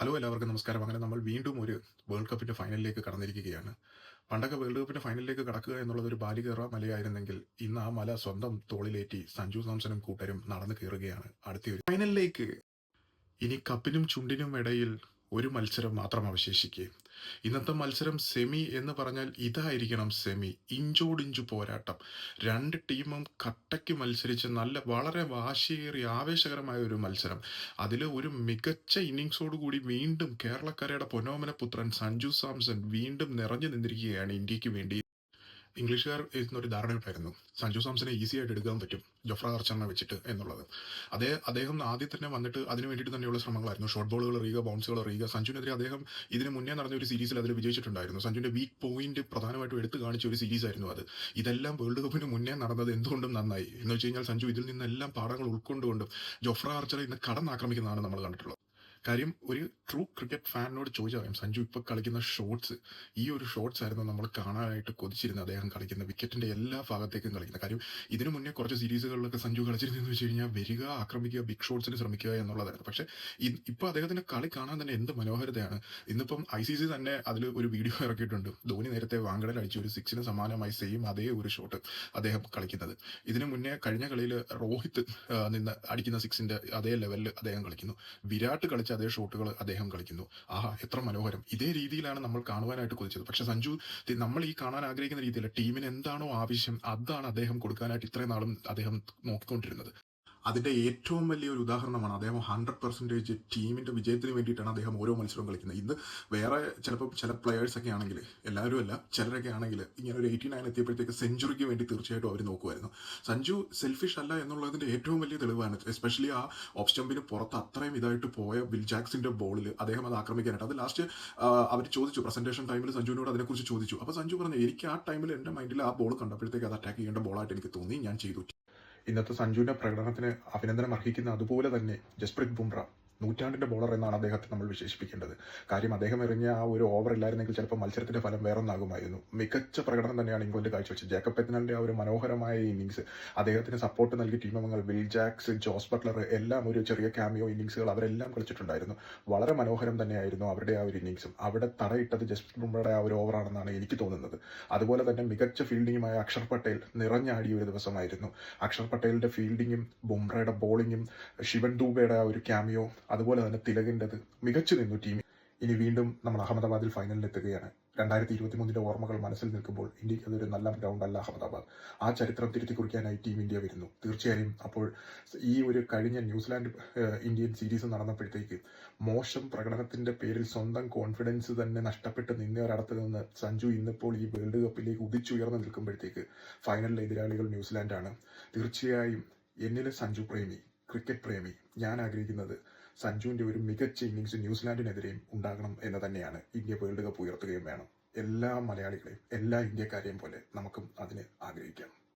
Hello എല്ലാവർക്കും നമസ്കാരം. അങ്ങനെ നമ്മൾ വീണ്ടും ഒരു വേൾഡ് കപ്പിന്റെ ഫൈനലിലേക്ക് കടന്നിരിക്കുകയാണ്. പണ്ടൊക്കെ വേൾഡ് കപ്പിന്റെ ഫൈനലിലേക്ക് കടക്കുക എന്നുള്ളത് ഒരു ബാലികേറ മലയായിരുന്നെങ്കിൽ ഇന്ന് ആ മല സ്വന്തം തോളിലേറ്റി സഞ്ജു സാംസണും കൂട്ടരും നടന്നു കയറുകയാണ് അടുത്ത ഒരു ഫൈനലിലേക്ക്. ഇനി കപ്പിനും ചുണ്ടിനും ഇടയിൽ ഒരു മത്സരം മാത്രം അവശേഷിക്കെ. ഇന്നത്തെ മത്സരം സെമി എന്ന് പറഞ്ഞാൽ ഇതായിരിക്കണം സെമി. ഇഞ്ചോടിഞ്ചു പോരാട്ടം. രണ്ട് ടീമും കട്ടയ്ക്ക് മത്സരിച്ച് വളരെ വാശിയേറിയ ആവേശകരമായ ഒരു മത്സരം. അതിൽ ഒരു മികച്ച ഇന്നിങ്സോടുകൂടി വീണ്ടും കേരളക്കരയുടെ പൊന്നോമന പുത്രൻ സഞ്ജു സാംസൺ വീണ്ടും നിറഞ്ഞു നിന്നിരിക്കുകയാണ് ഇന്ത്യക്ക് വേണ്ടി. ഇംഗ്ലീഷുകാർ ഒരു ധാരണയുണ്ടായിരുന്നു സഞ്ജു സാംസനെ ഈസി ആയിട്ട് എടുക്കാൻ പറ്റും ജൊഫ്ര ആർച്ചറിനെ വെച്ചിട്ട് എന്നുള്ളത്. അദ്ദേഹം ആദ്യം തന്നെ വന്നിട്ട് അതിന് വേണ്ടിയിട്ട് തന്നെയുള്ള ശ്രമങ്ങളായിരുന്നു. ഷോർട്ട് ബോളുകൾ എറിയുക, ബൗൺസുകൾ എറിയുക. സഞ്ജുവിനെതിരെ അദ്ദേഹം ഇതിന് മുന്നേ നടന്ന ഒരു സീരീസിൽ അതിൽ വിജയിച്ചിട്ടുണ്ടായിരുന്നു. സഞ്ജുവിന്റെ വീക്ക് പോയിന്റ് പ്രധാനമായിട്ടും എടുത്തു കാണിച്ച ഒരു സീരീസ് ആയിരുന്നു അത്. ഇതെല്ലാം വേൾഡ് കപ്പിന് മുന്നേ നടന്നത് എന്തുകൊണ്ടും നന്നായി എന്ന് വെച്ച് കഴിഞ്ഞാൽ സഞ്ജു ഇതിൽ നിന്നെല്ലാം പാഠങ്ങൾ ഉൾക്കൊണ്ടുകൊണ്ടും ജൊഫ്ര ആർച്ചറെ ഇന്ന് കടന്നാക്രമിക്കുന്നതാണ് നമ്മൾ കണ്ടിട്ടുള്ളത്. കാര്യം ഒരു ട്രൂ ക്രിക്കറ്റ് ഫാനിനോട് ചോദിച്ചറിയാം സഞ്ജു ഇപ്പോൾ കളിക്കുന്ന ഷോട്ട്സ്, ഈ ഒരു ഷോട്ട്സ് ആയിരുന്നു നമ്മൾ കാണാനായിട്ട് കൊതിച്ചിരുന്നത്. അദ്ദേഹം കളിക്കുന്ന വിക്കറ്റിന്റെ എല്ലാ ഭാഗത്തേക്കും കളിക്കുന്ന കാര്യം. ഇതിനു മുന്നേ കുറച്ച് സീരീസുകളിലൊക്കെ സഞ്ജു കളിച്ചിരുന്നതെന്ന് വെച്ച് കഴിഞ്ഞാൽ വരിക, ആക്രമിക്കുക, ബിഗ് ഷോട്ട്സിന് ശ്രമിക്കുക എന്നുള്ളതായിരുന്നു. പക്ഷേ ഇപ്പോൾ അദ്ദേഹത്തിന്റെ കളി കാണാൻ തന്നെ എന്ത് മനോഹരതയാണ്. ഇന്നിപ്പം ICC തന്നെ അതിൽ ഒരു വീഡിയോ ഇറക്കിയിട്ടുണ്ട്. ധോനി നേരത്തെ വാങ്കടയിൽ അടിച്ച ഒരു സിക്സിന് സമാനമായി സെയിം അതേ ഒരു ഷോട്ട് അദ്ദേഹം കളിക്കുന്നത്. ഇതിനു മുന്നേ കഴിഞ്ഞ കളിയിൽ രോഹിത് നിന്ന് അടിക്കുന്ന സിക്സിന്റെ അതേ ലെവലിൽ അദ്ദേഹം കളിക്കുന്നു. വിരാട് കളിച്ച അതേ ഷോട്ടുകൾ അദ്ദേഹം കളിക്കുന്നു. ആഹാ, എത്ര മനോഹരം. ഇതേ രീതിയിലാണ് നമ്മൾ കാണുവാനായിട്ട് കൊതിച്ചത്. പക്ഷെ സഞ്ജു നമ്മൾ ഈ കാണാൻ ആഗ്രഹിക്കുന്ന രീതിയിൽ ടീമിന് എന്താണോ ആവശ്യം അതാണ് അദ്ദേഹം കൊടുക്കാനായിട്ട് ഇത്രയും നാളും അദ്ദേഹം നോക്കിക്കൊണ്ടിരുന്നത്. അതിന്റെ ഏറ്റവും വലിയൊരു ഉദാഹരണമാണ് അദ്ദേഹം 100% ടീമിന്റെ വിജയത്തിന് വേണ്ടിയിട്ടാണ് അദ്ദേഹം ഓരോ മത്സരവും കളിക്കുന്നത്. ഇന്ന് വേറെ ചിലപ്പോൾ ചില പ്ലെയേഴ്സ് ഒക്കെ ആണെങ്കിൽ, എല്ലാവരും അല്ല, ചിലരൊക്കെ ആണെങ്കിൽ ഇങ്ങനെ ഒരു 89 എത്തിയപ്പോഴത്തേക്ക് സെഞ്ചുറിക്ക് വേണ്ടി തീർച്ചയായിട്ടും അവർ നോക്കുമായിരുന്നു. സഞ്ജു സെൽഫിഷ് അല്ല എന്നുള്ളതിന്റെ ഏറ്റവും വലിയ തെളിവാണ്. എസ്പെഷ്യലി ആ ഓഫ് സ്റ്റമ്പിന് പുറത്ത് അത്രയും ഇതായിട്ട് പോയ വിൽ ജാക്സിന്റെ ബോളിൽ അദ്ദേഹം അത് ആക്രമിക്കാനായിട്ട് അത് ലാസ്റ്റ് അവർ ചോദിച്ചു, പ്രസന്റേഷൻ ടൈമിൽ സഞ്ജുവിനോട് അതിനെക്കുറിച്ച് ചോദിച്ചു. അപ്പോൾ സഞ്ജു പറഞ്ഞു, എനിക്ക് ആ ടൈമിൽ എൻ്റെ മൈൻഡിൽ ആ ബോൾ കണ്ടപ്പോഴത്തേക്ക് അത് അറ്റാക്ക് ചെയ്യേണ്ട ബോളായിട്ട് എനിക്ക് തോന്നി, ഞാൻ ചെയ്തു. ഇന്നത്തെ സഞ്ജുവിന്റെ പ്രകടനത്തിന് അഭിനന്ദനം അർഹിക്കുന്ന അതുപോലെ തന്നെ ജസ്പ്രീത് ബുംറ നൂറ്റാണ്ടിന്റെ ബോളർ എന്നാണ് അദ്ദേഹത്തെ നമ്മൾ വിശേഷിപ്പിക്കേണ്ടത്. കാര്യം അദ്ദേഹം എറിഞ്ഞ ആ ഒരു ഓവർ ഇല്ലായിരുന്നെങ്കിൽ ചിലപ്പോൾ മത്സരത്തിന്റെ ഫലം വേറൊന്നാകുമായിരുന്നു. മികച്ച പ്രകടനം തന്നെയാണ് ഇംഗ്ലണ്ട് കാഴ്ചവെച്ചത്. ജേക്കബ് പെറ്റ്നലിന്റെ ആ ഒരു മനോഹരമായ ഇന്നിങ്സ്, അദ്ദേഹത്തിന് സപ്പോർട്ട് നൽകിയ ടീമംഗങ്ങൾ വിൽ ജാക്സ്, ജോസ് ബട്ട്ലർ എല്ലാം ഒരു ചെറിയ ക്യാമിയോ ഇന്നിങ്സുകൾ അവരെല്ലാം കളിച്ചിട്ടുണ്ടായിരുന്നു. വളരെ മനോഹരം തന്നെയായിരുന്നു അവരുടെ ആ ഒരു ഇന്നിങ്സും. അവിടെ തടയിട്ടത് ജസ്പ്രീത് ബുംറയുടെ ആ ഒരു ഓവറാണെന്നാണ് എനിക്ക് തോന്നുന്നത്. അതുപോലെ തന്നെ മികച്ച ഫീൽഡിങ്ങുമായ അക്ഷർ പട്ടേൽ നിറഞ്ഞാടിയ ഒരു ദിവസമായിരുന്നു. അക്ഷർ പട്ടേലിന്റെ ഫീൽഡിങ്ങും ബുംറയുടെ ബോളിങ്ങും ശിവൻ ദൂബയുടെ ആ ഒരു ക്യാമിയോ, അതുപോലെ തന്നെ തിലകിൻ്റെത് മികച്ചു നിന്നു ടീം. ഇനി വീണ്ടും നമ്മൾ അഹമ്മദാബാദിൽ ഫൈനലിൽ എത്തുകയാണ്. 2023 ഓർമ്മകൾ മനസ്സിൽ നിൽക്കുമ്പോൾ ഇന്ത്യക്ക് അതൊരു നല്ല ഗ്രൗണ്ട് അല്ല അഹമ്മദാബാദ്. ആ ചരിത്രം തിരുത്തി കുറിക്കാനായി ടീം ഇന്ത്യ വരുന്നു തീർച്ചയായും. അപ്പോൾ ഈ ഒരു കഴിഞ്ഞ ന്യൂസിലാൻഡ് ഇന്ത്യൻ സീരീസ് നടന്നപ്പോഴത്തേക്ക് മോശം പ്രകടനത്തിന്റെ പേരിൽ സ്വന്തം കോൺഫിഡൻസ് തന്നെ നഷ്ടപ്പെട്ട് നിന്നവരടത്ത് നിന്ന് സഞ്ജു ഇന്നിപ്പോൾ ഈ വേൾഡ് കപ്പിലേക്ക് ഉദിച്ചുയർന്ന് നിൽക്കുമ്പോഴത്തേക്ക് ഫൈനലിലെ എതിരാളികൾ ന്യൂസിലാൻഡാണ്. തീർച്ചയായും എന്നിലെ സഞ്ജു പ്രേമി, ക്രിക്കറ്റ് പ്രേമി, ഞാൻ ആഗ്രഹിക്കുന്നത് സഞ്ജുവിന്റെ ഒരു മികച്ച ഇന്നിങ്സ് ന്യൂസിലാൻഡിനെതിരെയും ഉണ്ടാകണം എന്ന് തന്നെയാണ്. ഇന്ത്യ വേൾഡ് കപ്പ് ഉയർത്തുകയും വേണം. എല്ലാ മലയാളികളെയും, എല്ലാ ഇന്ത്യക്കാരെയും പോലെ നമുക്കും അതിന് ആഗ്രഹിക്കാം.